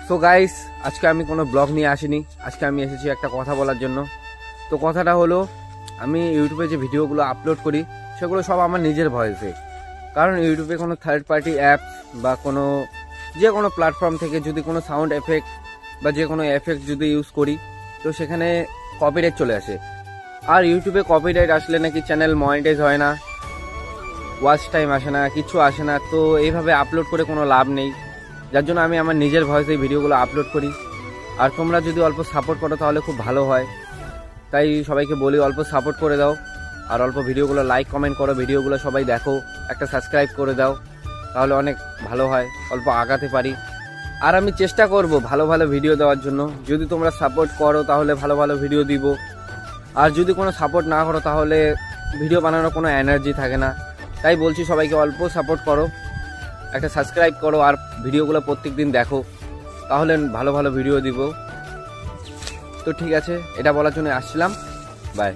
So guys, আজকে আমি কোনো ব্লগ নিয়ে আসিনি। আজকে আমি এসেছি একটা কথা বলার জন্য। তো কথাটা হলো, আমি ইউটিউবে যে ভিডিওগুলো আপলোড করি সেগুলো সব আমার নিজের ভয়েসে। কারণ ইউটিউবে কোনো থার্ড পার্টি অ্যাপস বা যে কোনো প্ল্যাটফর্ম থেকে যদি কোনো সাউন্ড এফেক্ট বা যে কোনো এফেক্ট যদি ইউজ করি তো সেখানে কপিরাইট চলে আসে। আর ইউটিউবে কপিরাইট আসলে নাকি চ্যানেল মনিটাইজ হয় না, ওয়াচ টাইম আসে না, কিছু আসে না। তো এইভাবে আপলোড করে কোনো লাভ নেই, যার জন্য আমি আমার নিজের ভয়েসে এই ভিডিওগুলো আপলোড করি। আর তোমরা যদি অল্প সাপোর্ট করো তাহলে খুব ভালো হয়। তাই সবাইকে বলি অল্প সাপোর্ট করে দাও, আর অল্প ভিডিওগুলো লাইক কমেন্ট করো, ভিডিওগুলো সবাই দেখো, একটা সাবস্ক্রাইব করে দাও, তাহলে অনেক ভালো হয়, অল্প আগাতে পারি। আর আমি চেষ্টা করব ভালো ভালো ভিডিও দেওয়ার জন্য। যদি তোমরা সাপোর্ট করো তাহলে ভালো ভালো ভিডিও দিব, আর যদি কোনো সাপোর্ট না করো তাহলে ভিডিও বানানোর কোনো এনার্জি থাকে না। তাই বলছি সবাইকে অল্প সাপোর্ট করো, একটা সাবস্ক্রাইব করো, আর ভিডিওগুলো প্রত্যেক দিন দেখো, তাহলে ভালো ভালো ভিডিও দিব। তো ঠিক আছে, এটা বলার জন্য আসছিলাম। বাই।